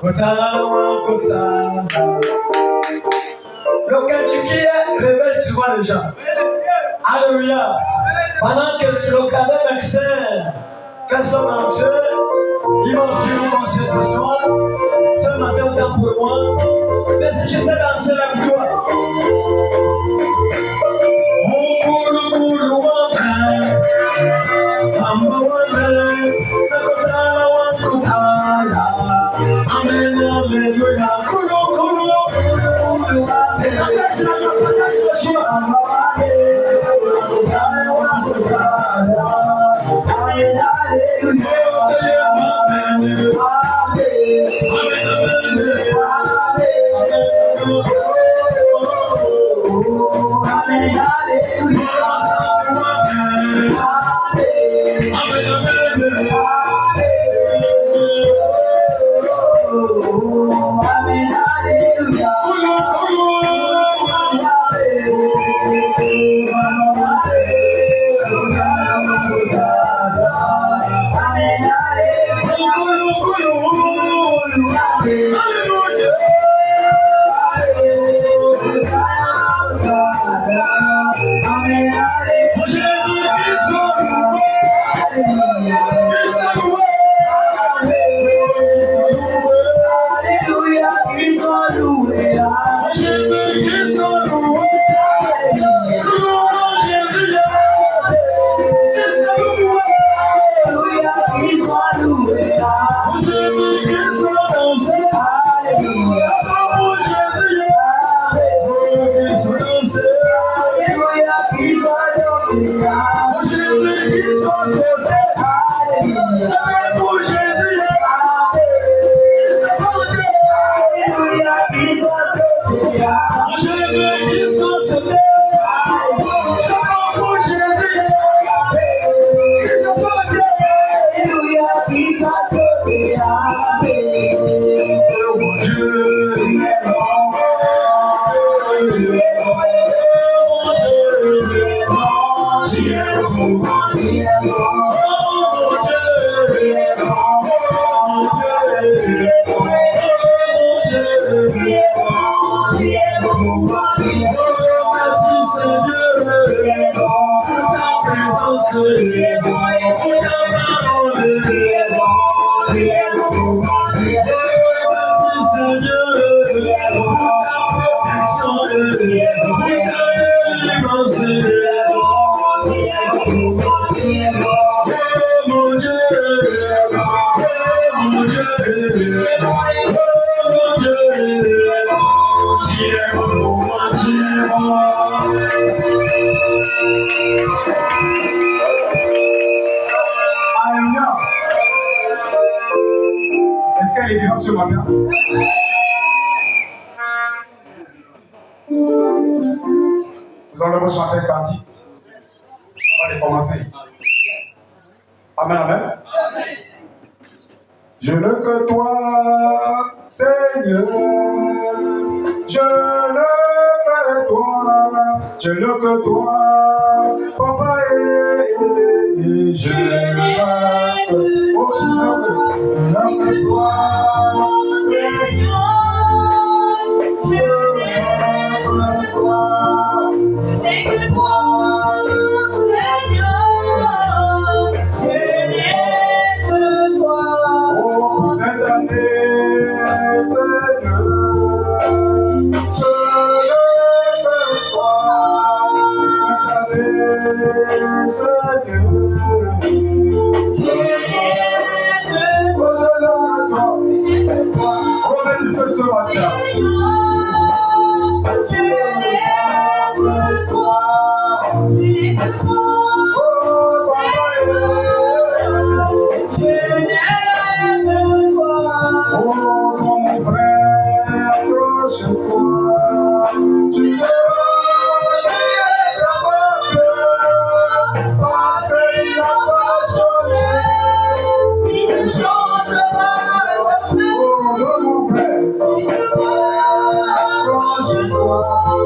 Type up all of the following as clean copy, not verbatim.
Lorsque tu criais, réveille souvent les gens. Alléluia. Pendant que tu regardais avec ses fais son enjeu, ils vont suivre danser ce soir. Ce matin, autant pour moi. Mais si tu sais danser avec toi, ce matin. Nous allons chanter un cantique avant de commencer. Amen, amen. Je ne que toi, Seigneur. Je ne que toi. Je ne que toi, Papa. Et je ne que toi. Je ne que toi, Seigneur. Je n'ai que toi. Je n'ai que toi, Seigneur. Je n'ai que toi. Oh, pour cette année, Seigneur. Je n'ai que toi. Pour cette année, Seigneur. Ce matin. Oh,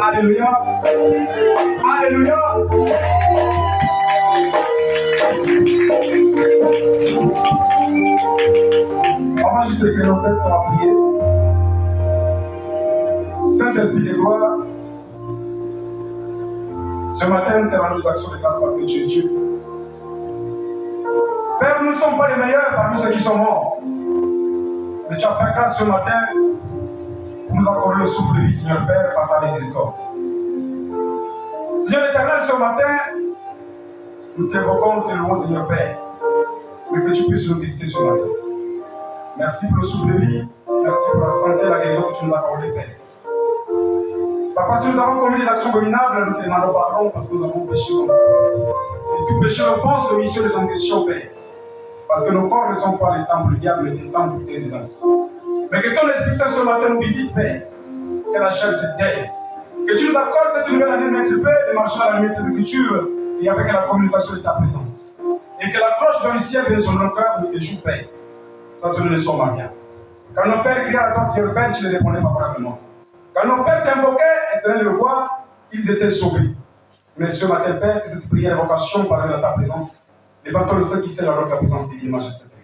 Alléluia. Alléluia. On va juste écrire nos têtes, on va prier. Saint-Esprit de gloire, ce matin, nous te rendons nos actions de grâce parce que tu es Dieu. Père, nous ne sommes pas les meilleurs parmi ceux qui sont morts. Mais tu as fait grâce ce matin pour nous accorder le souffle de vie, Seigneur Père, par ta miséricorde. Seigneur éternel, ce matin, nous t'invoquons, nous te louons, Seigneur Père, mais que tu puisses nous visiter ce matin. Merci pour le souffle de vie, merci pour la santé et la guérison que tu nous as accordée, Père. Papa, si nous avons commis des actions abominables, nous te demandons pardon parce que nous avons péché contre toi. Et tout péché repose de mission de transgression, Père. Parce que nos corps ne sont pas les temples du diable, mais des temples de tes résidences. Mais que ton Esprit Saint ce matin nous visite, Père. Que la chair se taise. Que tu nous accordes cette nouvelle année, Maître Père, de marcher à la lumière de tes Écritures et avec la communication de ta présence. Et que la cloche dans le ciel vienne sur nos cœurs nous te joue, Père. Sans te donner son bien. Quand nos pères criaient à toi, Seigneur Père, tu les répondais favorablement. Quand nos pères t'invoquaient et tenaient le roi, ils étaient sauvés. Mais ce matin, Père, cette prière d'invocation parle de ta présence. Les bâtons de ceux qui scellent alors ta présence divine, majesté.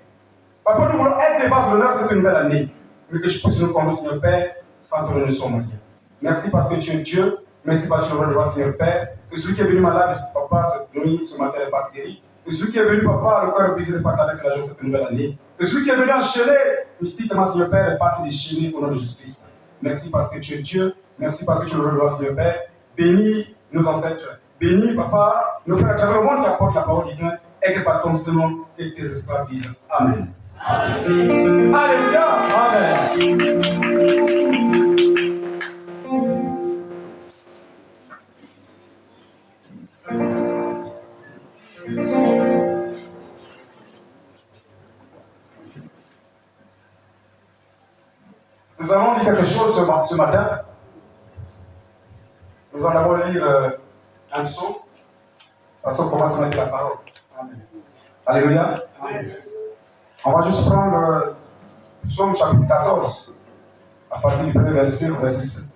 Papa, nous voulons être des bases d'honneur cette nouvelle année. Mais que je puisse nous conduire, Seigneur Père, sans te donner son moyen. Merci parce que tu es Dieu. Merci parce que tu es le roi, Seigneur Père. Que celui qui est venu malade, Papa, cette nuit, ce matin, n'est pas guéri. Que celui qui est venu, Papa, le cœur brisé, n'est pas avec la joie cette nouvelle année. Que celui qui est venu enchaîner, mystiquement, Seigneur Père, n'est pas déchaîné au nom de Jésus-Christ. Merci parce que tu es Dieu. Merci parce que tu es le roi, Seigneur Père. Bénis nos ancêtres. Bénis, Papa, nos frères à travers le monde qui apportent la parole divine et que par ton Seigneur et tes esclaves disent Amen. Amen. Alléluia. Amen. Nous allons lire quelque chose ce matin. Nous en allons lire un psaume. Parce qu'on commence à mettre la parole. Amen. Alléluia. Amen. On va juste prendre le psaume chapitre 14, à partir du premier verset au verset 7.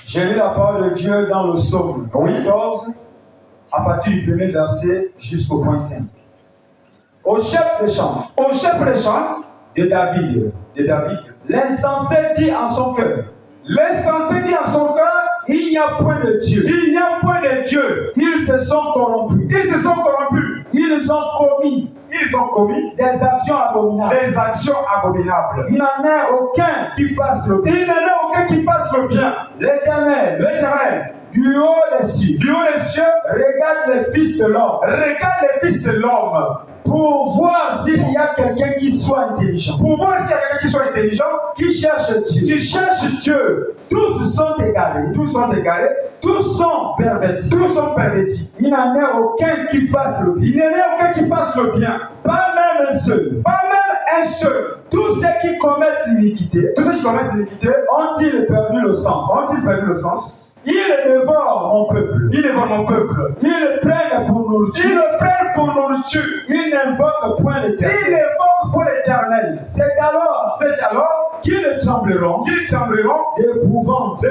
J'ai lu la parole de Dieu dans le psaume 14, à partir du premier verset jusqu'au point 5. Au chef des chants, de David, l'insensé dit en son cœur, il n'y a point de Dieu. Ils se sont corrompus. Ils ont commis des actions abominables. Il n'en a aucun qui fasse le bien. L'Éternel, du haut des cieux, regarde les fils de l'homme. Pour voir s'il y a quelqu'un qui soit intelligent. Qui cherche Dieu. Tous sont égarés. Tous sont pervertis. Il n'en a aucun qui fasse le bien. Pas même un seul. un seul. Tous ceux qui commettent l'iniquité ont-ils perdu le sens? Ils dévorent mon peuple. Ils prennent pour nourriture. Ils n'invoquent point l'Éternel. C'est alors qu'ils trembleront d'épouvante.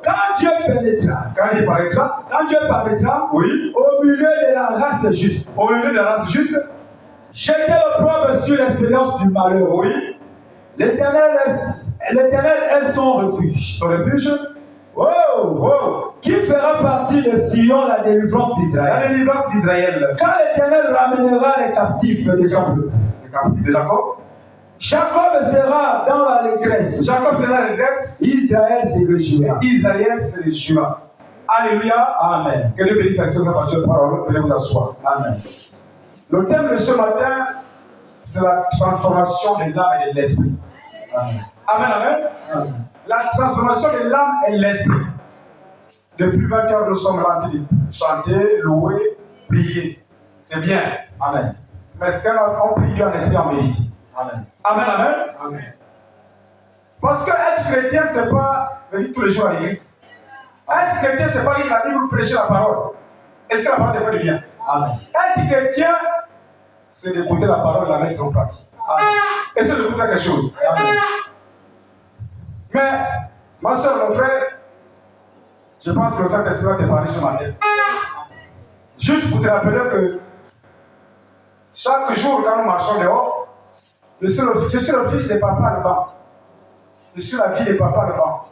Quand Dieu paraîtra, Oui. au milieu de la race juste. Jetez l'opprobre sur l'espérance du malheur. Oui. L'Éternel est son refuge. Oh. Qui fera partie de Sion la délivrance d'Israël. Quand l'Éternel ramènera les captifs de son peuple. D'accord. Jacob sera dans l'allégresse. Israël se réjouira. Alléluia. Amen. Que Dieu bénisse la lecture de votre parole. Venez vous asseoir. Amen. Le thème de ce matin, c'est la transformation de l'âme et de l'esprit. Amen. Amen. La transformation de l'âme et de l'esprit. Depuis 20 heures, nous sommes en train de chanter, louer, prier. C'est bien. Amen. Mais est-ce qu'on prie Dieu en esprit en vérité? Amen. Parce que être chrétien, c'est pas venir tous les jours à l'église. Être chrétien, c'est pas lire la Bible ou prêcher la parole. Est-ce que la parole te fait du bien? Amen. Être chrétien, c'est d'écouter la parole et la mettre en pratique. Amen. Et c'est d'écouter quelque chose. Amen. Mais, ma soeur, mon frère, je pense que le Saint-Esprit va te parler ce matin. Juste pour te rappeler que chaque jour, quand nous marchons dehors, je suis le fils de papa là-bas. Je suis la fille de papa là-bas.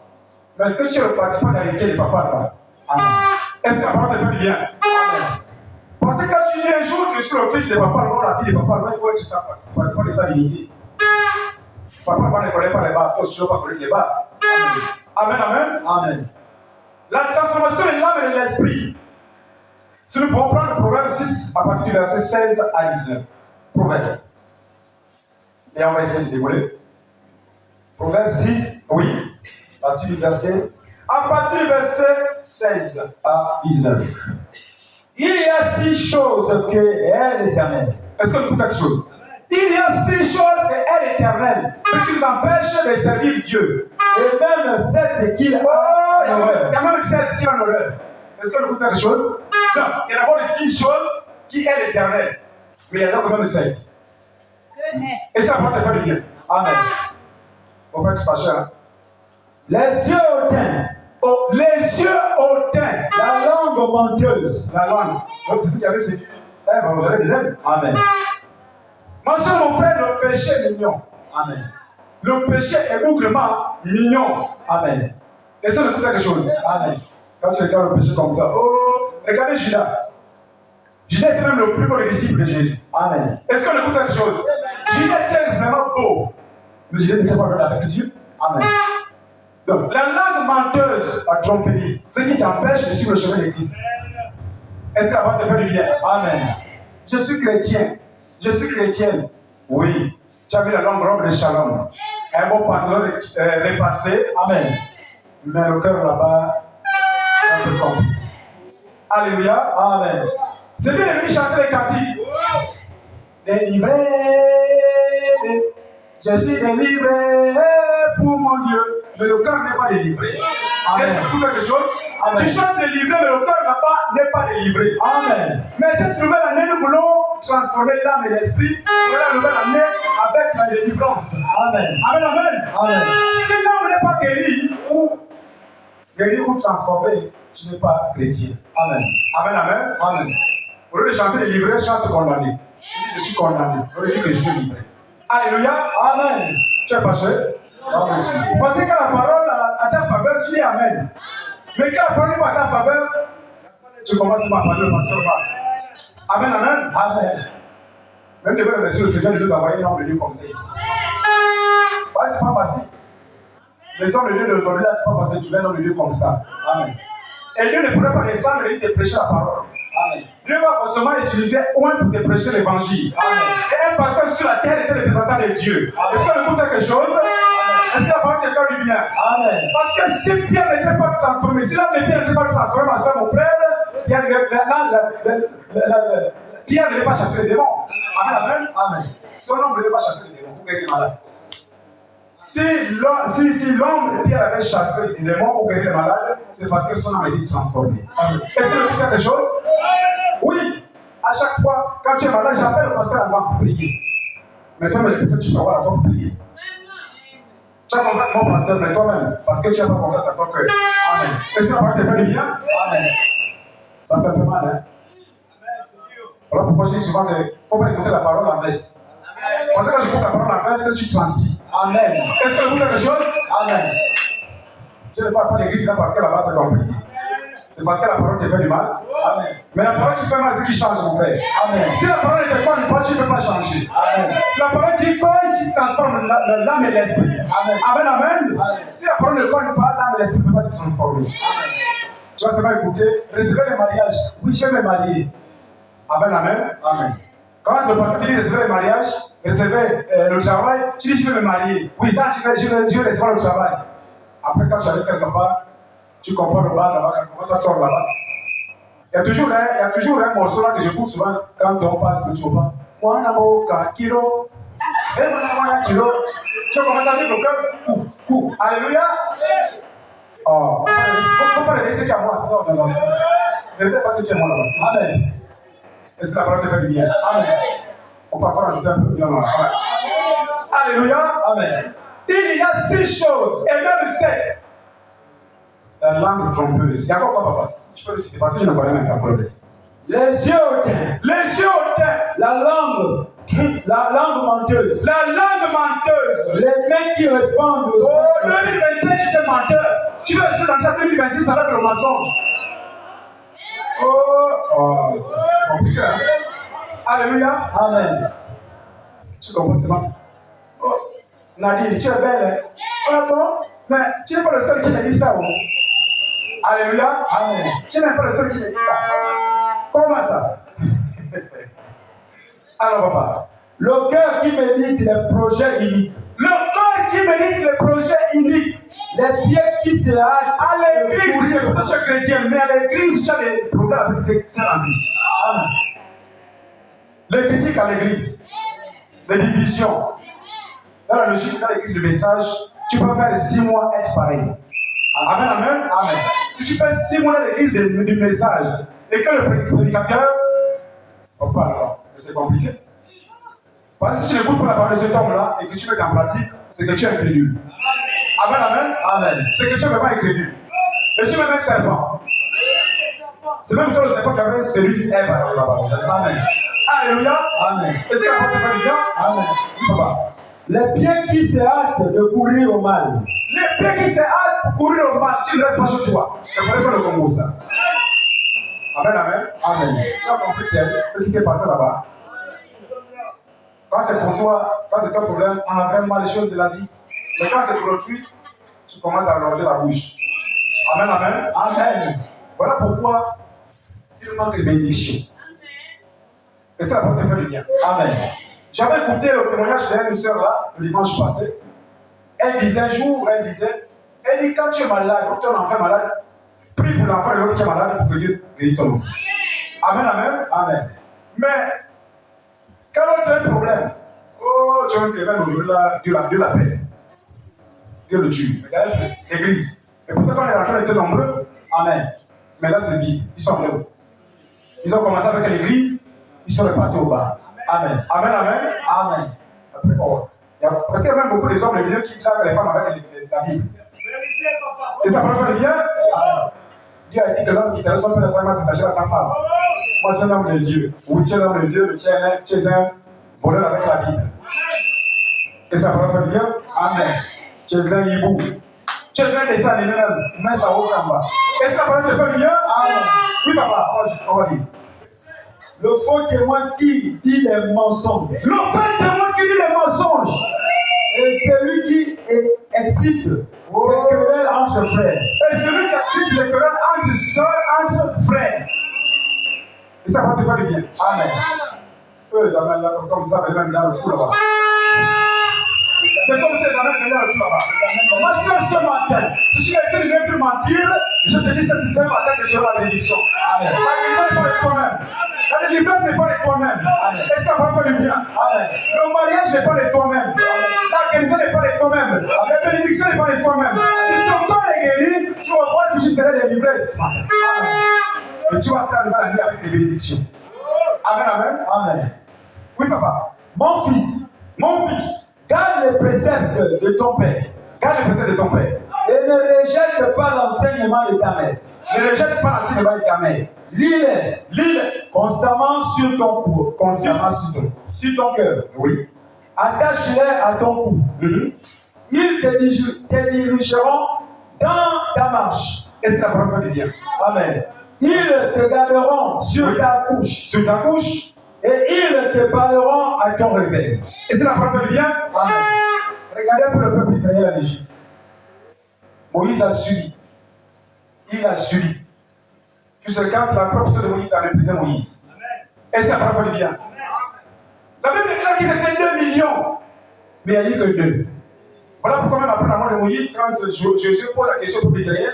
Mais est-ce que tu es le participant de la vérité de papa là-bas? Amen. Est-ce que la parole te fait du bien? Amen. Parce que quand tu dis un jour que je suis le fils de papa là-bas, la fille de papa là-bas, il faut être participant de sa vérité. Papa là-bas ne connaît pas les bas, toi tu ne veux pas connaître les bas. Amen. La transformation de l'âme et de l'esprit. Si nous pouvons prendre le Proverbe 6 à partir du verset 16 à 19. Proverbe. Et on va essayer de dérouler. Proverbe 6. Oui. À partir du verset 16 à 19. Il y a 6 choses que est l'Éternel. Est-ce que nous écoutons quelque chose? Il y a 6 choses que est l'Éternel, ce qui nous empêche de servir Dieu. Et même 7 qu'il a il y a même 7 qui ont l'honneur. Est-ce que nous écoutons quelque chose? Non, il y a d'abord 6 choses qui est l'Éternel. Mais il y en a quand même 7. Et ça va te faire du bien. Amen. On va être fâché, hein? Les yeux hautains. Oh, les yeux hautains. La langue menteuse. La langue. Donc c'est ce qu'il y avait ici. Eh ben, vous allez bien. Amen. Mon soeur, mon frère, le péché est mignon. Amen. Le péché est bouclement mignon. Amen. Et ça, on écoute quelque chose. Amen. Quand tu regardes le péché comme ça, oh, regardez Judas. Judas était même le plus beau des disciples de Jésus. Amen. Est-ce qu'on écoute quelque chose? Judas était vraiment beau. Mais Judas n'était pas bien avec Dieu. Amen. Donc, la langue menteuse a trompé. Ce qui t'empêche de suivre le chemin de Christ. Est-ce que la parole te fait du bien? Amen. Je suis chrétien. Je suis chrétienne. Oui. Tu as vu la longue robe de Shalom. Un bon pantalon repassé. Amen. Mais le cœur là-bas, c'est un peu con. Alléluia. Amen. C'est bien de venir chanter les cantiques. Délivré. Je suis délivré pour mon Dieu. Mais le cœur n'est pas délivré. Est-ce que tu écoutes quelque chose? Amen. Tu chantes délivré, mais le cœur n'est pas délivré. Amen. Mais cette nouvelle année, nous voulons transformer l'âme et l'esprit pour la nouvelle année avec la délivrance. Amen. Amen. Si l'âme n'est pas guérie ou transformée, tu n'es pas chrétien. Amen. Amen. Au lieu de chanter délivré, chante condamné. Tu dis je suis condamné. Au lieu de dire que je suis livré. Alléluia. Amen. Tu es fâché? Parce que quand la parole à ta faveur, tu dis Amen. Mais quand la parole n'est pas à ta faveur, tu commences à parler au pasteur Marc. Amen. Même devant le monsieur, le Seigneur nous a envoyé un homme de Dieu comme ça ici. Ouais, c'est pas facile. Les hommes de Dieu d'aujourd'hui, là, c'est pas facile qu'il y ait un homme de Dieu comme ça. Amen. Et Dieu ne pourrait pas descendre et te prêcher la parole. Amen. Dieu va seulement utiliser un pour te prêcher l'évangile. Et un pasteur sur la terre était le représentant de Dieu. Est-ce qu'on écoute quelque chose? Est-ce que la parole te fait du bien? Amen. Parce que si Pierre n'était pas transformé, si l'âme de Pierre n'était pas transformé, ma soeur, mon frère, Pierre ne devait pas chasser les démons. Amen. son homme ne devait pas chasser les démons pour guérir les malades. Si l'homme Pierre avait chassé les démons pour guérir les malades, c'est parce que son âme a été transformée. Est-ce que tu dis quelque chose? Oui. À chaque fois, quand tu es malade, j'appelle le pasteur avant pour prier. Mais toi-même, peut-être tu peux avoir la foi pour prier. Tu as confiance en mon pasteur, mais toi-même, parce que tu n'as pas confiance à ton cœur. Amen. Est-ce que la parole te fait du bien? Amen. Ça me fait un peu mal, hein? Voilà pourquoi je dis souvent qu'il ne faut pas écouter la parole en veste. Parce que quand j'écoute la parole en veste, tu transpires. Amen. Est-ce que vous avez quelque chose? Amen. Je ne parle pas d'église là parce que là-bas c'est compliqué. C'est parce que la parole te fait du mal. Amen. Mais la parole qui fait mal, c'est qui change, mon frère. Amen. Si la parole ne te parle pas, tu ne peux pas changer. Amen. Si la parole dit quoi, qui transforme l'âme et l'esprit. Amen. Amen, amen. Amen. Si la parole ne parle pas, l'âme et l'esprit ne peuvent pas te transformer. Amen. Tu vas seulement écouter, recevez les mariages. Oui, je vais me marier. Amen, amen. Amen. Quand le pasteur dit recevez le mariage, recevez le travail, tu dis je vais me marier. Oui, là je vais recevoir le travail. Après, quand tu arrives quelque part, tu comprends le bas là-bas, comment ça sort là-bas. Il y a toujours un morceau là que j'écoute souvent quand on passe le Chopa. Moi, on a un kilo. Et moi, on a un kilo. Tu commences à dire le cœur. Coup. Alléluia. Oh, il ne faut pas le laisser qu'à moi, sinon on est dans ce monde. Ne le pas ce qu'il y a moi là-bas. Amen. Est-ce que la parole te fait du bien? Amen. On peut encore rajouter un peu bien là. Alléluia. Amen. Il y a 6 choses, et même 7. La langue trompeuse. Il y a quoi, papa? Tu peux le citer parce que je ne connais même pas pour le laisser. Les yeux hautains. Les yeux hautains. La langue menteuse. La langue menteuse. Les mains qui répandent au sang. 2025, tu es menteur. Tu veux rester dans ta 2026 avec le mensonge. Oh, c'est compliqué. Hein? Alléluia. Amen. Tu comprends ça? Oh, Nadine, tu es belle. Oh, bon, mais tu n'es pas le seul qui me dit ça. Oh. Alléluia. Amen. Tu n'es pas le seul qui me dit ça. Comment ça? Alors, papa. Le cœur qui médite les projets iniques. Le cœur qui médite les projets iniques. Les pieds qui se hâtent à l'église. Tu es chrétien, mais à l'église, tu as des problèmes avec tes sœurs en Christ. Amen. Les critiques à l'église. Les divisions. Dans la logique, dans l'église, le message, tu peux faire 6 mois être pareil. Amen, amen. Amen. Si tu fais 6 mois dans l'église du message et que le prédicateur, on parle alors, mais c'est compliqué. Parce que si tu n'écoutes pas la parole de cet homme-là et que tu mets en pratique, c'est que tu es incrédule. Amen, amen. Amen. C'est que tu es vraiment incrédule. Et tu es même un serpent. C'est même toi le serpent qui avait séduit Ève là-bas. Amen. Alléluia. Amen. Est-ce que la parole te fait bien? Amen. Papa. Les pieds qui se hâtent de courir au mal. Les pieds qui se hâtent pour courir au mal, tu ne restes pas chez toi. Tu ne connais pas le Congo, ça. Amen, amen. Amen. Tu as compris ce qui s'est passé là-bas. Quand c'est pour toi, quand c'est ton problème, on a vraiment les choses de la vie. Mais quand c'est pour autrui, tu commences à allonger la bouche. Amen, amen. Amen. Voilà pourquoi il manque de bénédiction. Et ça, la porte te fait du bien. Amen. J'avais écouté le témoignage d'une sœur là, le dimanche passé. Elle disait un jour, elle dit quand tu es malade, quand ton enfant est malade, prie pour l'enfant de l'autre qui est malade pour que Dieu guérisse ton enfant. Amen, amen. Amen. Mais quand l'autre a un problème, oh, tu vas me dire, Dieu l'appelle. Dieu le tue. Regarde l'église. Et pourtant, quand les enfants étaient nombreux, amen. Mais là, c'est vide. Ils sont là. Ils ont commencé avec l'église, ils sont répartis au bas. Amen. Amen, amen. Amen. Après, oh, parce qu'il y a même beaucoup des hommes les qui draguent les femmes avec la Bible. Et ça peut faire bien. Dieu a dit que l'homme qui te son père va s'attacher à sa femme. Moi, c'est un homme de Dieu. Oui, tu es un homme de Dieu, mais tu es un voleur avec la Bible. Et ça peut faire bien. Amen. Tu es un hibou. Tu es un dessin animé même. Mais ça va au combat. Est-ce que ça peut faire bien? Amen. Oui, papa, on va dire. Le faux témoin qui dit les mensonges. Le faux témoin qui dit les mensonges. Et celui qui excite les querelles entre frères. Et celui qui excite les querelles entre soeurs, entre frères. Et ça va te faire du bien. Amen. Eux, ils amènent là comme ça, mais même dans le trou là-bas. C'est comme si les amènes venaient au là-bas. Moi, ce matin, je suis essayé de ne plus mentir. Je te dis ce matin que tu auras la bénédiction. La bénédiction n'est pas de toi-même. La délivrance n'est pas de toi-même. Est-ce que ça va faire du bien? Le mariage n'est pas de toi-même. La guérison n'est pas de toi-même. La bénédiction n'est pas de toi-même. Si ton corps est guéri, tu vas voir que tu seras délivré ce matin. Et tu vas faire la nuit avec les bénédictions. Amen, amen. Amen. Oui, papa. Mon fils, garde les préceptes de ton père. Garde les préceptes de ton père. Et ne rejette pas l'enseignement de ta mère. Ne rejette pas l'enseignement de ta mère. Lis-les constamment sur ton cou. Constamment sur ton cœur. Oui. Attache-les à ton cou. Ils te dirigeront dans ta marche. Et c'est la parole de Dieu. Amen. Ils te garderont sur ta couche. Sur ta couche. Et ils te parleront à ton réveil. Et c'est la parole de Dieu. Amen. Regardez un peu le peuple israélien en Égypte. Moïse a subi. Il a subi. Jusqu'à quand la propre de Moïse a méprisé Moïse. Et c'est la parole de Dieu. La Bible déclare qu'ils étaient 2 millions. Mais il n'y a eu que 2. Voilà pourquoi même après la mort de Moïse, quand Jésus pose la question au peuple israélien,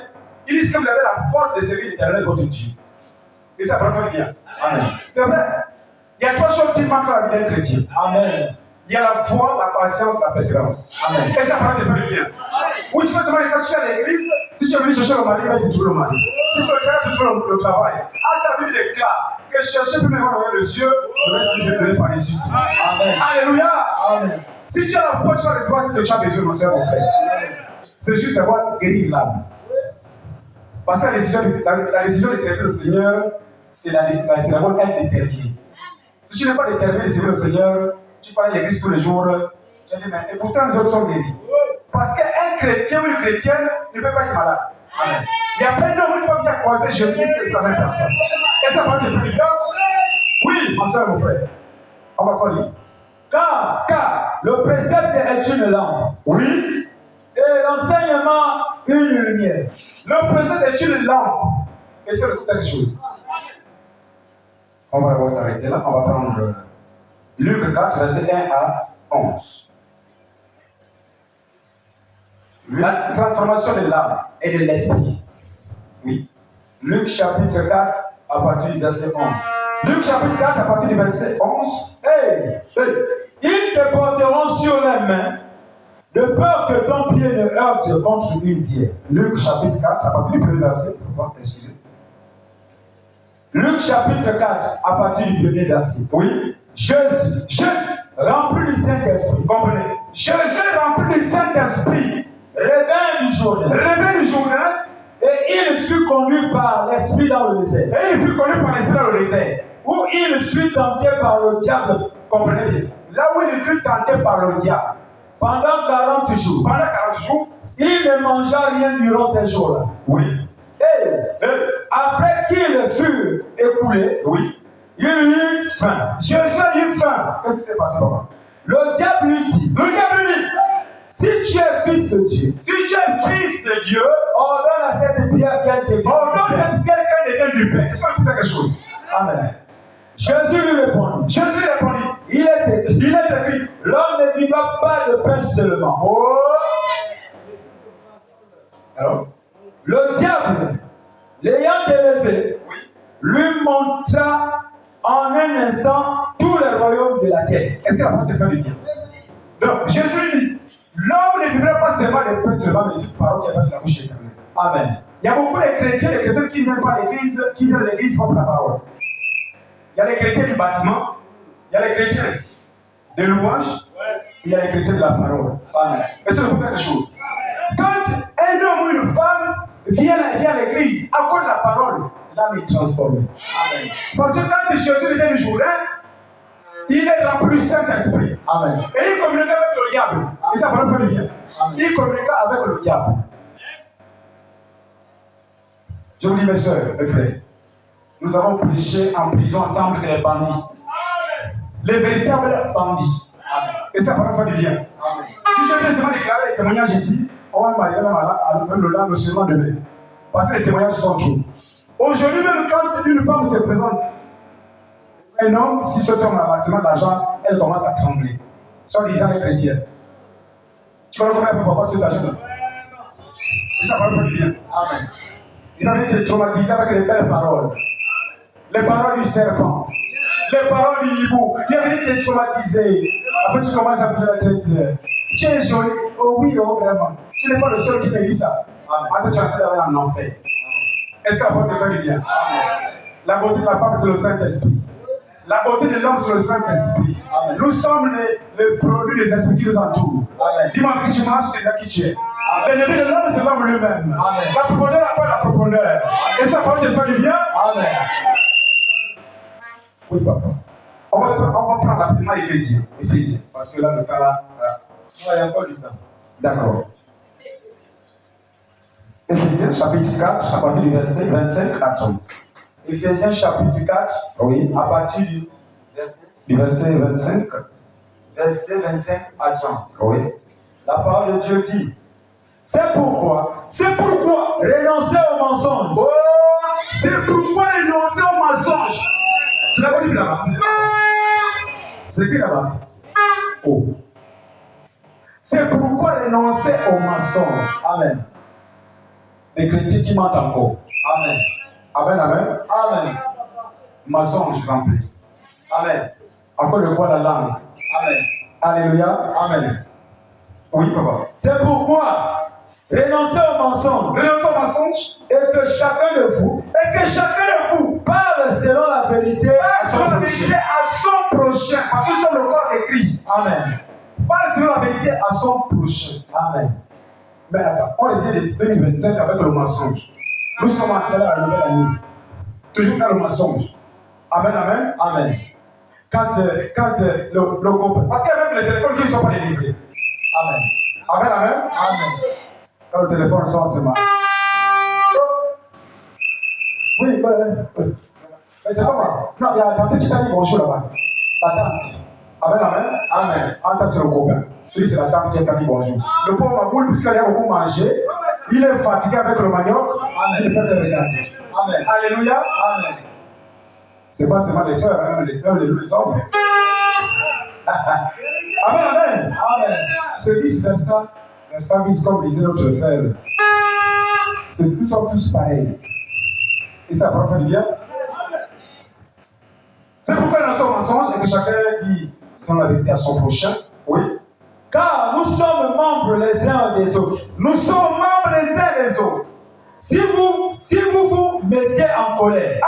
il dit que vous avez la force de servir l'Éternel votre Dieu. Et c'est la parole de Dieu. Amen. C'est vrai. Il y a 3 choses qui manquent dans la vie d'un chrétien. Amen. Il y a la foi, la patience, la persévérance. Amen. Et c'est la parole de Dieu. Oui, tu peux seulement quand tu es à l'église, si tu es venu chercher le mari, tu trouves le mari. Si tu es au travail, tu trouves le travail. Ah, ta Bible déclare que chercher pour m'avoir le ciel, le reste est donné par les cieux. Amen. Alléluia. Amen. Si tu as la foi, tu vas recevoir ce que tu as besoin, mon soeur, mon frère. C'est juste d'avoir guéri l'âme. Parce que la décision de servir le Seigneur, c'est d'avoir être déterminé. Si tu n'es pas déterminé de servir le Seigneur, tu parles à l'église tous les jours, et pourtant les autres sont guéris. Parce qu'un chrétien ou une chrétienne ne peut pas être malade. Amen. Il y a plein d'hommes, une femme qui a croisé Jésus-Christ, c'est la même personne. Et ça va être plus bien. Oui, ma soeur, mon frère. On va quoi lire? Car le précepte est une lampe. Oui. Et l'enseignement, une lumière. Le précepte est une lampe. Et c'est quelque chose. On va s'arrêter là. On va prendre Luc 4, verset 1 à 11. La transformation de l'âme et de l'esprit. Oui. Luc chapitre 4, à partir du verset 11. Luc chapitre 4, à partir du verset 11. Hey, ils te porteront sur les mains, de peur que ton pied ne heurte contre une pierre. Luc chapitre 4, à partir du premier verset. Excusez. Luc chapitre 4, à partir du premier verset. Oui. Jésus, rempli du Saint-Esprit. Comprenez. Jésus rempli du Saint-Esprit. Réveil du journée. Réveil du journée. Et il fut conduit par l'Esprit dans le désert. Et il fut conduit par l'Esprit dans le désert. Où il fut tenté par le diable. Comprenez bien. Là où il fut tenté par le diable. Pendant 40 jours. Pendant 40 jours. Il ne mangea rien durant ces jours-là. Oui. Et après qu'il fut écoulé, oui, il eut faim. Jésus a eu faim. Qu'est-ce qui s'est passé, papa? Le diable lui dit, si tu es fils de Dieu, ordonne à cette pierre qu'elle devienne du pain. Est-ce qu'on peut quelque chose? Amen. Jésus lui répondit, il est écrit, l'homme ne vivra pas de pain seulement. Oh. Alors, le diable, l'ayant élevé, lui montra en un instant tous les royaumes de la terre. Est-ce que la parole te fait du bien? Donc, Jésus dit, l'homme ne vivra pas seulement de pain seulement, mais de toute parole qui est dans la bouche éternelle. Amen. Il y a beaucoup de chrétiens qui ne viennent pas à l'église, qui viennent à l'église pour la parole. Il y a les chrétiens du bâtiment, il y a les chrétiens de louange, il y a les chrétiens de la parole. Amen. Mais c'est quelque chose. Quand un homme ou une femme vient à l'église, à cause de la parole, l'âme est transformée. Amen. Parce que quand Jésus était le jour, il est rempli du Saint-Esprit. Amen. Et il communiquait avec le diable. Et ça va faire du bien. Il communiquait avec le diable. Je vous dis, mes soeurs, mes frères, nous avons prêché en prison ensemble les bandits. Les véritables bandits. Amen. Et ça va faire du bien. Amen. Si je viens seulement déclarer les témoignages ici, on va m'arriver même le lendemain seulement demain. Parce que les témoignages sont trop. Aujourd'hui, même quand une femme se présente, un homme, si cet homme a seulement de l'argent, elle commence à trembler. Soit disant les chrétiens. Tu vas le combien pour avoir cet argent-là? Et ça va faire du bien. Amen. Il avait été traumatisé avec les belles paroles. Les paroles du serpent. Les paroles du hibou. Il avait été traumatisé. Après, tu commences à bouger la tête. Tu es joli. Oh oui, oh vraiment. Tu n'es pas le seul qui me dit ça. Après, tu es en train d'aller en enfer. Est-ce que la beauté te fait du bien? La beauté de la femme, c'est le Saint-Esprit. La beauté de l'homme, c'est le Saint-Esprit. Nous sommes les produits des esprits qui nous entourent. Dis-moi que tu marches, c'est là qui tu es. L'ennemi de l'homme, c'est l'homme lui-même. La profondeur n'a pas la profondeur. Et ça parole te fait du bien? Amen. Oui, papa. On va prendre rapidement Éphésiens. Parce que là, le temps là. Il n'y a pas du temps. D'accord. Éphésiens chapitre 4, à partir du verset 25 à 30. Éphésiens chapitre 4, oui. À partir du verset 25. Verset 25 à 30. Oui. La parole de Dieu dit, c'est pourquoi renoncer au mensonge. Oh, c'est pourquoi renoncer au mensonge. C'est la Bible là-bas. C'est écrit là-bas. Oh. C'est pourquoi renoncer au mensonge. Amen. Les chrétiens qui mentent encore. Amen. Amen, amen. Amen. Mensonge rempli. Amen. Encore le poids de la langue. Amen. Alléluia. Amen. Oui, papa. C'est pourquoi renoncer au mensonge. Renoncer au mensonge. Et que chacun de vous parle selon la vérité à son prochain. Parce que nous sommes le corps de Christ. Amen. Parle selon la vérité à son prochain. Amen. Mais attends, on est de 2025 avec le mensonge. Nous sommes en train de la nouvelle année. Toujours dans le mensonge. Amen, amen. Amen. Quand le groupe. Parce qu'il y a même les téléphones qui ne sont pas délivrés. Amen. Amen, amen. Amen. Quand le téléphone sonne, c'est mal. Oui, oui. Mais c'est pas mal. Non, il y a la tante qui t'a dit bonjour là-bas. La tante. Amen, amen. Amen. Attends, c'est le copain. Je dis c'est la tante qui t'a dit bonjour. Le pauvre Maboul, puisqu'il a beaucoup mangé, il est fatigué avec le manioc. Amen. Il ne fait que regarder. Amen. Alléluia. Amen. C'est pas seulement les soeurs, hein, les hommes. Amen, amen. Amen. Ce vice-versa, le service comme disait notre frère, nous sommes tous pareils. Et ça va faire du bien. C'est pourquoi nous sommes mensonges et que chacun dit selon la vérité à son prochain. Oui. Car nous sommes membres les uns des autres. Nous sommes membres les uns des autres. Si vous vous mettez en colère,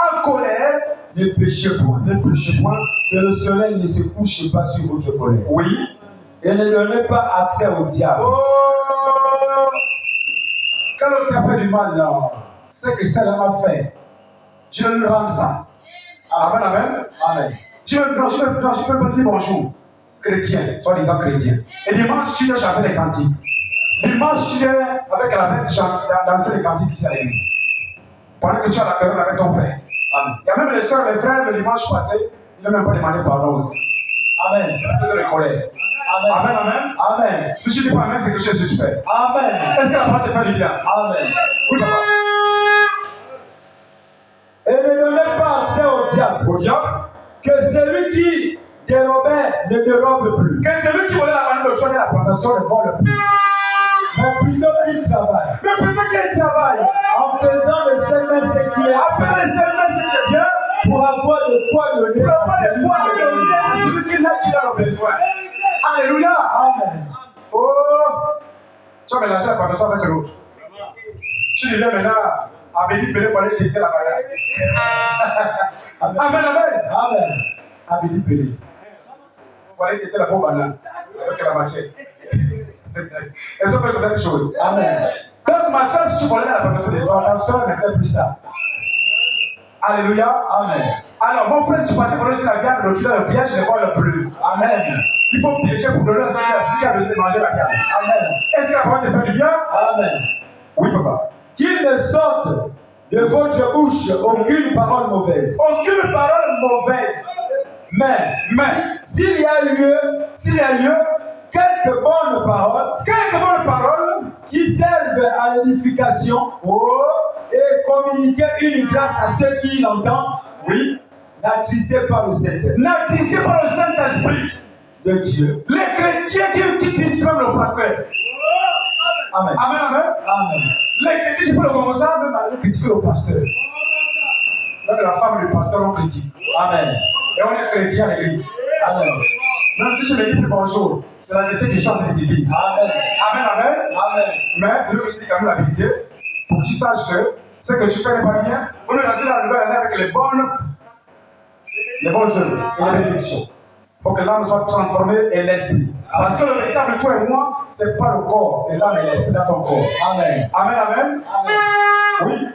ne péchez point. Que le soleil ne se couche pas sur votre colère. Oui. Et ne donnez pas accès au diable. Oh. Quand l'autre a fait du mal, là, c'est que ça m'a fait. Je lui rends ça. Amen, amen. Amen. Je peux pas dire bonjour. Chrétien, soi-disant chrétien. Et dimanche, tu viens chanter les cantiques. Dimanche, tu viens avec la messe danser les cantiques ici à l'église. Pendant que tu as la période avec ton frère. Amen. Il y a même les soeurs, les frères, le dimanche passé, ils n'ont même pas demandé pardon. Amen. Ils ont les colères. Amen. Amen, amen. Amen. Si je dis pas amen, c'est que je suis suspect. Amen. Est-ce que la parole te fait du bien? Amen. Oui, papa. Et ne donnez pas accès au diable. Au diable? Que celui qui dérobait ne dérobe plus. Que celui qui volait la manne de Dieu et la plantation ne vole plus. Mais plutôt qu'il travaille. Mais plutôt qu'il travaille. En faisant le Seigneur ce qui est. Après le Seigneur ce qui est bien. Pour avoir le poids donné à celui qui a le besoin. Alléluia. Amen. Oh. Tu vas mélanger la plantation avec l'autre. Tu deviens maintenant à Béni Pélé pour aller jeter la banane. Amen, amen. Amen. À Béni Pélé. Pour aller jeter la pauvre banane avec la machette. Est-ce qu'on peut faire quelque chose? Amen. Donc, ma soeur, si tu volais la plantation de toi, ta soeur ne fait plus ça. Alléluia. Amen. Alors, mon frère, si tu partais pour laisser la viande, le tuer le piège, ne vole plus. Amen. Il faut piéger pour donner à celui qui a besoin de manger la viande. Amen. Est-ce que la parole te fait du bien? Amen. Oui, papa. Qu'il ne sorte de votre bouche aucune parole mauvaise. Aucune parole mauvaise. Mais s'il y a lieu, quelques bonnes paroles qui servent à l'édification et communiquer une grâce à ceux qui l'entendent. Oui. N'attristez pas le Saint-Esprit. N'attristez pas le Saint-Esprit de Dieu. Les chrétiens qui disent comme le pasteur. Amen. Amen, amen. Amen. Les critiques, il faut le commencer même à critiquer le pasteur. Même la femme et le pasteur, on critique. Amen. Et on est chrétien à l'église. Amen. Même si je me dis plus bonjour, c'est la vérité que je suis en train de te dire. Amen. Amen, amen. Amen. Mais c'est lui qui dit quand même la vérité. Pour que tu saches que ce que tu fais n'est pas bien. On est rentré dans la nouvelle année avec les bonnes œuvres et les bénédictions. Pour que l'âme soit transformée et l'esprit. Parce que le véritable toi et moi, ce n'est pas le corps, c'est l'âme et l'esprit dans ton corps. Amen. Amen, amen. Amen. Oui.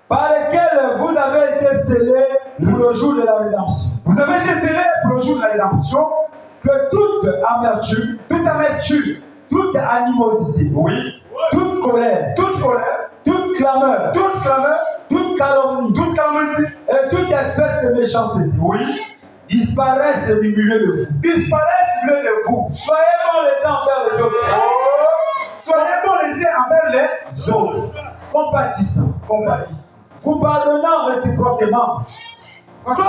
Par lesquels vous avez été scellés pour le jour de la rédemption. Vous avez été scellés pour le jour de la rédemption. Que toute amertume, toute animosité, oui, toute colère, toute clameur, toute calomnie, et toute espèce de méchanceté, oui, disparaissent du milieu de vous. Soyez bons les uns envers les autres. Soyez bons les uns envers les autres. Compatissants. Vous pardonnant réciproquement. Comme Dieu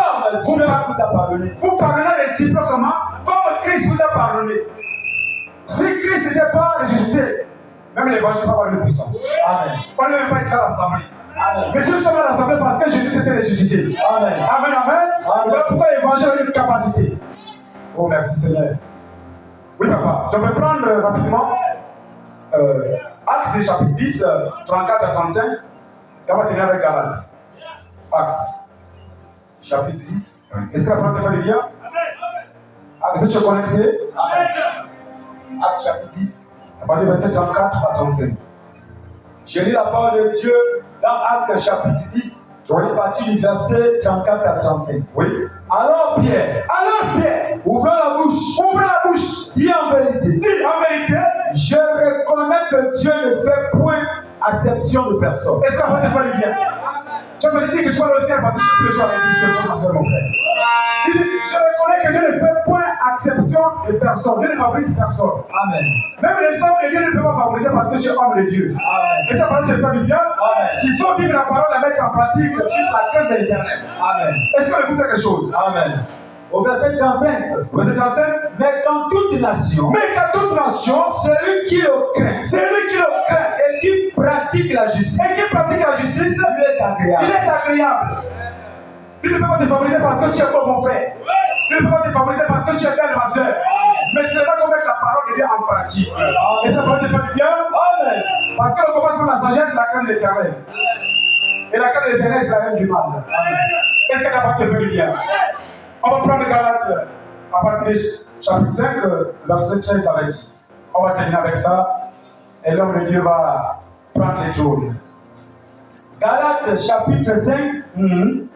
vous a pardonné. Vous pardonnez réciproquement comme Christ vous a pardonné. Si Christ n'était pas ressuscité, même les bâches ne peuvent pas avoir de puissance. Amen. On ne peut pas être à l'assemblée. Amen. Mais si nous sommes à l'assemblée parce que Jésus s'était ressuscité. Amen. Amen, amen. Voilà pourquoi l'évangile a une capacité. Oh, merci Seigneur. Oui, papa. Si on peut prendre rapidement Actes chapitre 10, 34 à 35. Et on va tenir avec Galates. Actes chapitre 10. Est-ce que la parole te fait bien? Est-ce que tu es connecté? Actes chapitre 10. À partir du verset 34 à 35. Je lis la parole de Dieu dans Actes chapitre 10, à partir du verset 34 à 35. Oui. Alors Pierre, ouvrant la bouche, dit en vérité, je reconnais que Dieu ne fait point acception de personne. Est-ce que la parole te fait bien? Tu me dis que tu vas le ciel parce que je suis le jour avec l'église, c'est mon frère. Il dit, je reconnais que Dieu ne fait point acception de personne. Dieu ne favorise personne. Amen. Même les hommes de Dieu ne peuvent pas favoriser parce que tu es homme de Dieu. Amen. Et ça parole te fait du bien. Amen. Il faut vivre la parole, la mettre en pratique jusqu'à la crainte de l'éternel. Amen. Est-ce qu'on écoute quelque chose? Amen. Au verset 35. Verset 35. Mais dans toute nation, celui qui le craint et qui pratique la justice, lui est agréable. Il est agréable. Il ne peut pas te favoriser parce que tu es bon, mon frère. Il ne peut pas te favoriser parce que tu es belle, ma soeur. Mais c'est là qu'on met la parole de Dieu en pratique. Et ça va te faire du bien. Amen. Parce que le commencement de la sagesse, c'est la crainte de l'éternel. Et la crainte de l'éternel, c'est la reine du mal. Est-ce que la parole te fait du bien? On va prendre Galates à partir du chapitre 5, verset 13 à 26. On va terminer avec ça. Et l'homme de Dieu va prendre les trônes. Galates chapitre 5,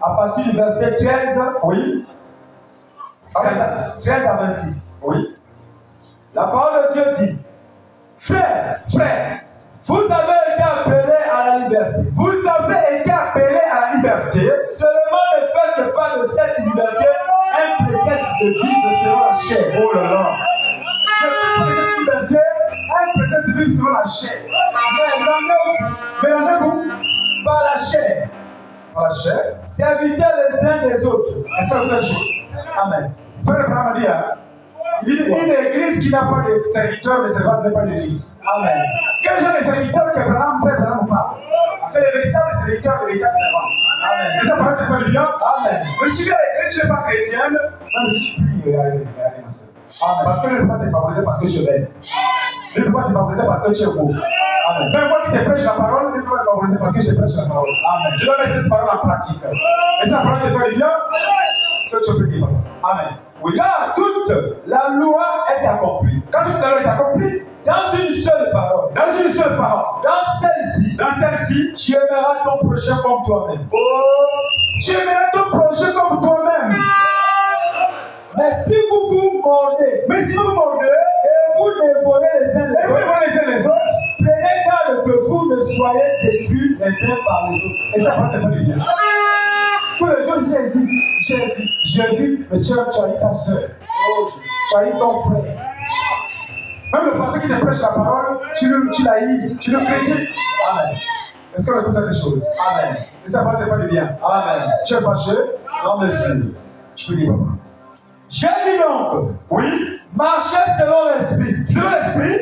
à partir du verset 13, oui. 13 à 26. Oui. La parole de Dieu dit, frère, vous avez été appelés à la liberté. Seulement ne faites pas de cette liberté un prétexte de vivre selon la chair. Oh là là. Ne faites pas de cette liberté un prétexte de vivre selon la chair. Mais rendez-vous Par la chair. Par la chair. Servitez les uns des autres. Est-ce que vous avez chose? Amen. Frère Abraham a dit, une église qui n'a pas de serviteurs, mais servante n'est pas d'église. Amen. Quel genre de serviteur que Abraham fait, Abraham pas? C'est le véritable serviteur, le véritable servant. Amen. Et ça paraît te faire du bien? Amen. Mais si tu viens à l'église, tu n'es pas chrétienne, même si tu pries, regardez, ma soeur. Amen. Parce que ne peut pas te favoriser parce que tu es belle. Ne peut pas te favoriser parce que tu es beau. Amen. Même moi qui te prêche la parole, ne peut pas te favoriser parce que je te prêche la parole. Amen. Je dois mettre cette parole en pratique. Et ça parole te fait du bien? Ce que tu peux dire. Amen. Oui. Car toute la loi est accomplie. Quand toute la loi est accomplie, dans une seule parole. Dans celle-ci, tu aimeras ton prochain comme toi-même. Oh, tu aimeras ton prochain comme toi-même. Mais si vous mordez, et vous dévorez les uns les autres, prenez garde que vous ne soyez détruits les uns par les autres. Et ça va te faire du bien. Tous les jours, Jésus, mais tu as haï ta soeur. Tu as haï ton frère. Même le pasteur qui te prêche la parole, tu l'haïs, tu le critiques. Amen. Est-ce qu'on écoute quelque chose? Amen. Et ça va te faire du bien. Amen. Tu es fâché? Non, monsieur. Tu peux dire, papa. J'ai dit donc, oui, marchez selon l'esprit. Selon l'esprit,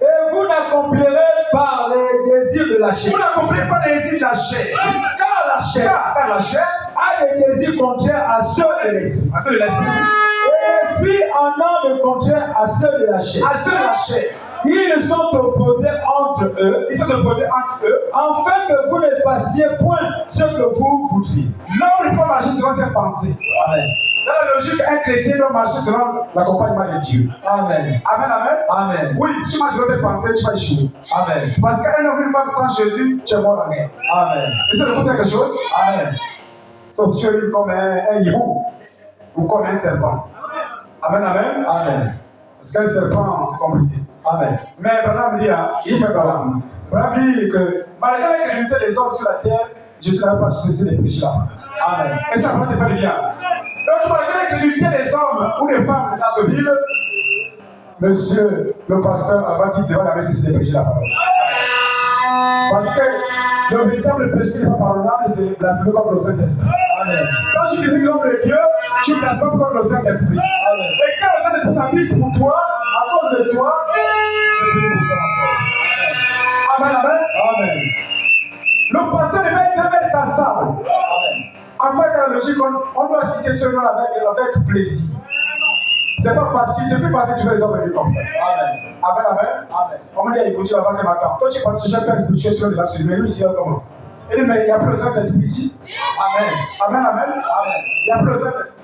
et vous n'accomplirez pas les désirs de la chair. Vous n'accomplirez pas les désirs de la chair. Car la chair a des désirs contraires à ceux de l'esprit. À ceux de l'esprit. Et l'esprit en a de contraires à ceux de la chair. À ceux de la chair. Ils sont opposés entre eux. Ils sont opposés entre eux. Afin que vous ne fassiez point ce que vous voudriez. L'homme ne peut marcher selon ses pensées. Amen. Dans la logique, un chrétien doit marcher selon l'accompagnement de Dieu. Amen. Amen, amen. Amen. Oui, si tu marches selon tes pensées, tu vas échouer. Amen. Parce qu'un homme, une femme sans Jésus, tu es mort en guerre. Amen. Essaie de dire quelque chose. Amen. Sauf si tu es comme un hibou ou comme un serpent. Amen, amen. Amen. Parce qu'un serpent, c'est compliqué. Amen. Mais Branham dit, il fait Branham. Branham dit que malgré la crédibilité des hommes sur la terre, Jésus n'avait pas cessé de prêcher là. Amen. Et ça va te faire du bien. Donc, malgré la crédibilité des hommes ou des femmes dans ce ville, monsieur le pasteur avant qu'il devait avait cessé de prêcher la parole. Parce que le véritable péché qui n'est pas pardonnable, c'est blasphémer contre le Saint-Esprit. Amen. Quand tu dis contre Dieu, tu blasphémes contre le Saint-Esprit. Amen. Et quand le Saint-Esprit s'attise pour toi, à cause de toi, c'est fini pour toi, ma soeur. Amen, amen. Amen. Le pasteur devait être jamais cassable. En fait, dans la logique, on doit citer ce nom avec plaisir. C'est pas facile, c'est plus facile que tu fais les hommes venus comme ça. Amen. Amen, amen. Amen. On me dit, écoute, là-bas que m'attend. Toi, tu parles de ce père spirituel sur la suite, mais lui, c'est comment? Il dit, mais il n'y a plus le Saint-Esprit ici. Amen. Amen, amen. Amen. Il n'y a plus le Saint-Esprit.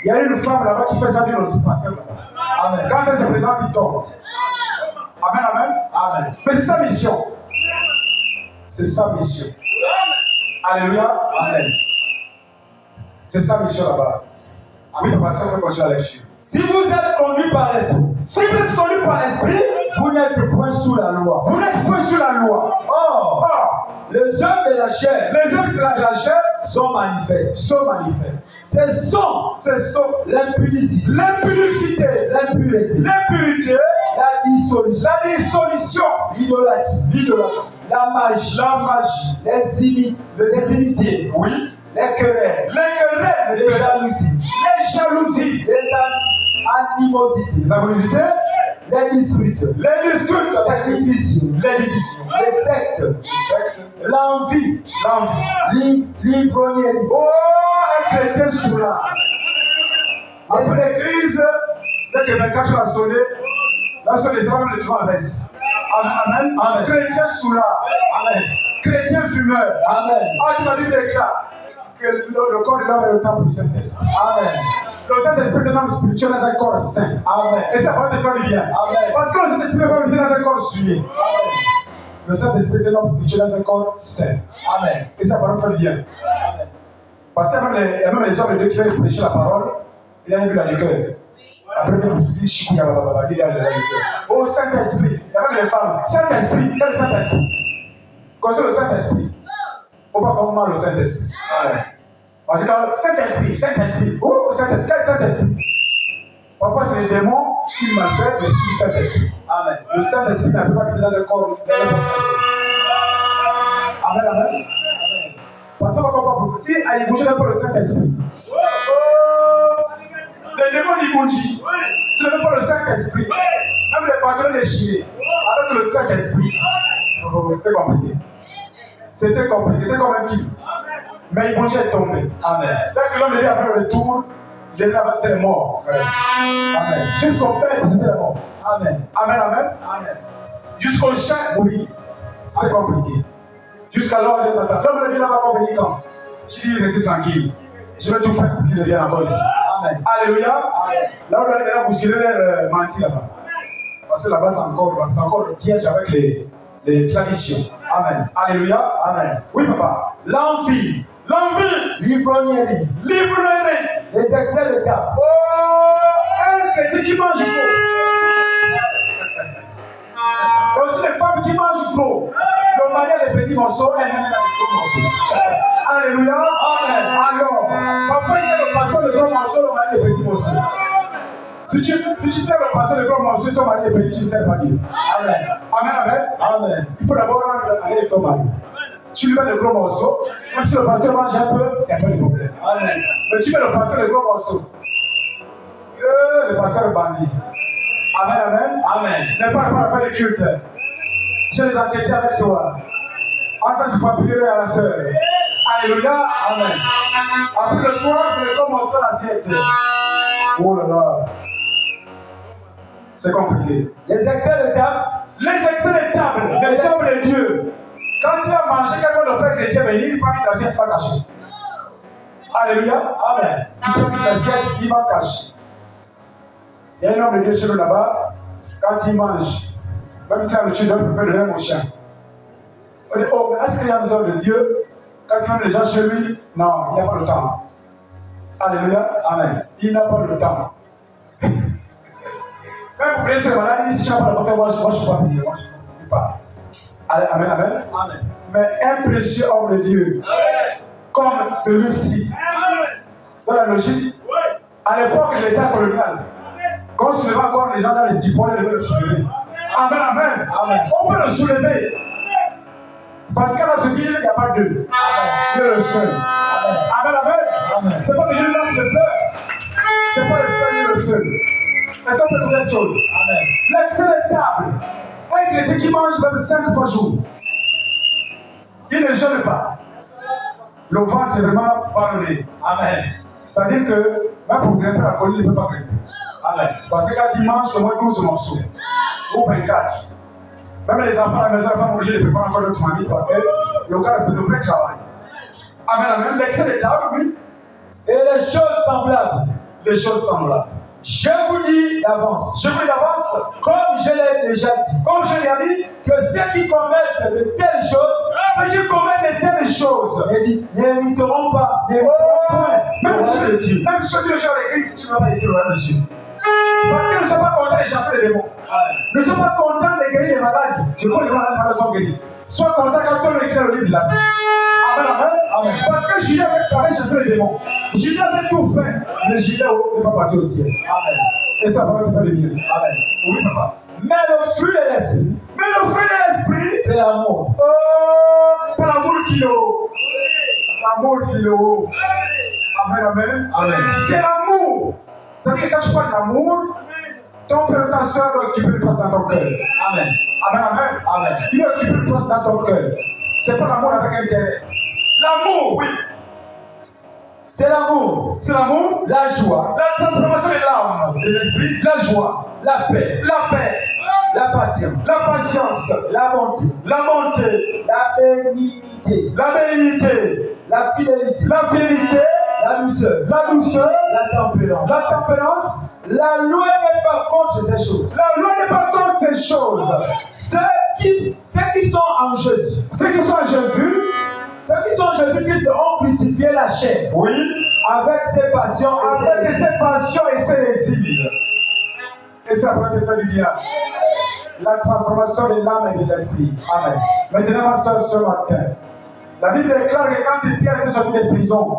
Il y a une femme là-bas qui fait sa vie dans le pasteur. Amen. Quand elle se présente, il tombe. Amen, amen. Amen. Mais c'est sa mission. C'est sa mission. Alléluia. Amen. C'est sa mission là-bas. Oui, papa, si on peut continuer la lecture. Si vous êtes conduit par l'esprit, si vous êtes conduit par l'esprit, vous n'êtes point sous la loi. Vous n'êtes point sous la loi. Or, les œuvres de la chair, de la chair sont manifestes. Ce sont l'impudicité, l'impureté, la dissolution, l'idolâtrie, la magie, les inimités, oui, les querelles, les jalousies, les animosités, les disputes, les divisions, les sectes, l'envie, l'ivrognerie. Oh, un chrétien sous là. Après l'église, c'était que 24 heures à sonner, là, sur les hommes, les gens à veste. Amen. Amen. Chrétien sous là. Amen. Chrétien fumeur. Amen. Ah, tu m'as dit déclare que le corps de l'homme est le temple du Saint-Esprit. Amen. Le Saint-Esprit est un homme spirituel dans un corps saint. Amen. Et ça va te faire du bien. Amen. Parce que le Saint-Esprit va habiter dans un corps souillé. Amen. Le Saint-Esprit est un homme spirituel dans un corps saint. Amen. Et ça va nous faire du bien. Amen. Parce qu'il y a même les hommes de Dieu qui viennent prêcher la parole, il a un but dans le cœur. Après, il dit Chikouya, il a le cœur. Oh Saint-Esprit, il y a même les femmes. Saint-Esprit, quel Saint-Esprit? Connaissez le Saint-Esprit. Il ne faut pas comment le Saint-Esprit. Amen. Parce que Saint-Esprit. Oh Saint-Esprit, quel Saint-Esprit? Parfois, c'est les démons qui maltraitent le petit Saint-Esprit. Amen. Le Saint-Esprit n'a pas quitté dans un corps. Amen, amen. Parce qu'on va comprendre. Si il bouge pas le Saint-Esprit, les démons ils bougent. Ce n'est pas le Saint-Esprit. Même les patrons les chier. Avec le Saint-Esprit. C'était compliqué. C'était comme un film. Mais il bougeait tombé. Amen. Dès que l'homme est après le retour, il est là, c'était mort. Amen. Jusqu'au père, c'était la mort. Amen. Amen, amen. Amen. Jusqu'au chat, oui. C'était compliqué. Jusqu'à l'heure de matin. L'homme devient là-bas comme quand. Je dis, restez tranquille. Je vais tout faire pour qu'il devienne encore ici. Amen. Alléluia. Amen. Là, on va aller bousculer vers Manti là-bas. Parce que là-bas, c'est encore le piège avec les traditions. Amen. Alléluia. Amen. Oui, papa. L'envie, l'ivrognerie, les excès de table. Oh, un chrétien qui mange gros. Aussi les femmes qui mangent gros. Le mari a des petits morceaux, elle même a des gros morceaux. Alléluia. Amen. Alors, parfois, c'est le pasteur de gros morceaux, le mari des petits morceaux. Si tu sais le pasteur de gros morceaux, ton mari est petit, tu ne sais pas dire. Amen. Amen, amen. Amen. Il faut d'abord rendre à l'aise ton mari. Tu lui mets de gros morceaux, même si le pasteur mange un peu, c'est un peu le problème. Amen. Mais tu mets le pasteur de gros morceaux. Le pasteur est bandit. Amen, amen. Amen. Ne parle pas avec le culte. Je les entretiens avec toi. Après, c'est pas prier à la sœur. Alléluia. Amen. Après le soir, c'est commencer la diète. Oh là là. C'est compliqué. Les excès de table. Les excès de table, les hommes de Dieu. Quand tu as mangé, quand le frère chrétien venir, il parle d'assiette, pas caché. Alléluia. Amen. Il parle d'assiette, il va cacher. Il y a un homme de Dieu chez nous là-bas, quand il mange, même si on le tue, il peut donner mon chien. On dit, oh, mais est-ce qu'il y a besoin de Dieu? Quand il met les gens chez lui, non, il n'y a pas le temps. Alléluia. Amen. Il n'a pas le temps. Même pour prier sur les malades, si je n'ai pas le temps, moi je ne peux pas prier. Moi je ne peux pas. Amen, amen. Amen. Mais un précieux homme de Dieu, comme celui-ci, dans la logique, à l'époque de l'État colonial, quand on soulevait encore les gens dans les typons, ils devaient le soulever. Amen, amen. Amen. On peut le soulever. Parce qu'à la ville, il n'y a pas deux. Il y a le seul. Amen, amen. Amen. C'est pas que je lance le peur. C'est pas le peur, il est le seul. Est-ce qu'on peut trouver quelque chose? Amen. L'excès de table. Un chrétien qui mange même 5 par jour. Il ne jeûne pas. Le ventre est vraiment ballonné. Amen. C'est-à-dire que même pour grimper la colline, il ne peut pas grimper. Amen. Parce que quand il mange, c'est moins 12 morceaux. Ou 24. Même les enfants à la maison, ils ne sont pas obligés de préparer encore d'autres familles parce que le gars fait le vrai travail. Amen, amen. L'excès de table, oui. Et les choses semblables. Les choses semblables. Je vous dis d'avance. Je vous dis d'avance. Comme je l'ai déjà dit. Comme je l'ai dit. Que ceux qui commettent de telles choses. Ceux qui commettent de telles choses. N'éviteront pas. N'éviteront point. Même si tu le joues à l'église, tu ne vas pas éviter le dessus. Parce qu'ils ne sont pas contents de chasser les démons. Ils ne sont pas contents de guérir les malades. Je crois que les malades sont guéris. Sois content quand on écrit le livre là. Amen, amen. Amen. Parce que Judas avait travaillé chasser les démons. Judas avait tout fait. Mais Judas n'est pas parti au ciel. Amen. Et ça va te faire du bien. Amen. Oui, papa. Mais le fruit de l'esprit. Mais le fruit de l'esprit, c'est l'amour. Oh, c'est l'amour qui est haut. L'amour qui est haut. Amen, amen. Amen. C'est l'amour. C'est-à-dire que quand tu parles d'amour, ton frère, ta soeur doit occuper une place dans ton cœur. Amen. Amen, amen. Amen. Il doit occuper une place dans ton cœur. C'est pas l'amour avec intérêt. L'amour, oui. C'est l'amour. C'est l'amour. La joie. La transformation de l'âme, de l'esprit. La joie. La paix. La paix. La patience. La patience. La bonté. La bonté. La bénignité. La bénignité. La fidélité. La fidélité. La douceur. La douceur. La tempérance. La tempérance. La loi n'est pas contre ces choses. La loi n'est pas contre ces choses. Ceux qui sont en Jésus. Ceux qui sont en Jésus. Ceux qui sont en Jésus-Christ ont crucifié la chair. Oui. Avec ses passions. Avec ses passions et ses désirs. Et ça va te faire du bien. La transformation de l'âme et de l'esprit. Amen. Maintenant, ma soeur, ce matin, la Bible déclare que quand Pierre est sorti des prisons,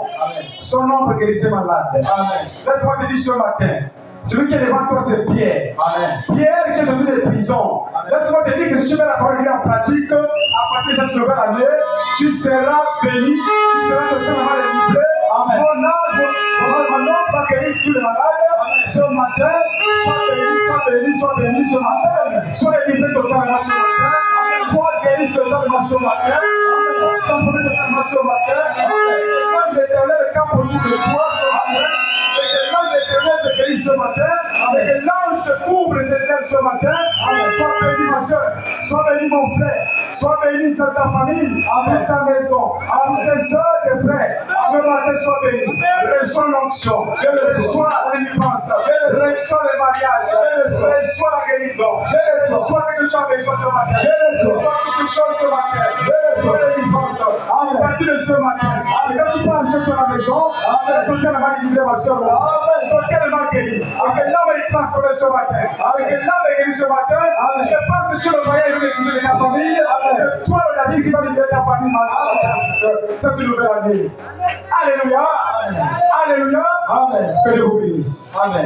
son ombre guérissait malade. Amen. Laisse-moi te dire ce matin, celui qui est devant toi, c'est Pierre. Amen. Pierre qui est sorti des prisons. Laisse-moi te dire que si tu mets la parole de Dieu en pratique, à partir de cette nouvelle année, tu seras béni, tu seras totalement délivré. Amen. Mon nom va guérir tous les malades. Ce matin, sois béni ce matin. Sois délivré totalement ce matin. Sois guéri totalement ce matin. Transformé totalement ce matin. Quand l'Éternel campe autour de toi ce matin, et que l'ange de l'Éternel te guérit ce matin, et que l'ange te couvre ses ailes ce matin, sois béni ma soeur, sois béni mon frère, sois béni dans ta famille, dans ta maison, avec tes soeurs, tes frères. Ce matin, sois béni. Reçois l'onction, reçois la délivrance, reçois le mariage, reçois la guérison, reçois ce que tu as besoin ce matin, reçois quelque chose ce matin, reçois la délivrance. À partir de ce matin, quand tu parles chez toi à la maison, c'est totalement délivré ma soeur, totalement guéri. Avec l'âme est transformée ce matin, avec l'âme est guérie ce matin. Je pense que tu le voyais avec les ta famille, c'est toi la vie qui va libérer ta famille, ma soeur. C'est une nouvelle année. Alléluia. Alléluia. Amen. Que Dieu vous bénisse. Amen.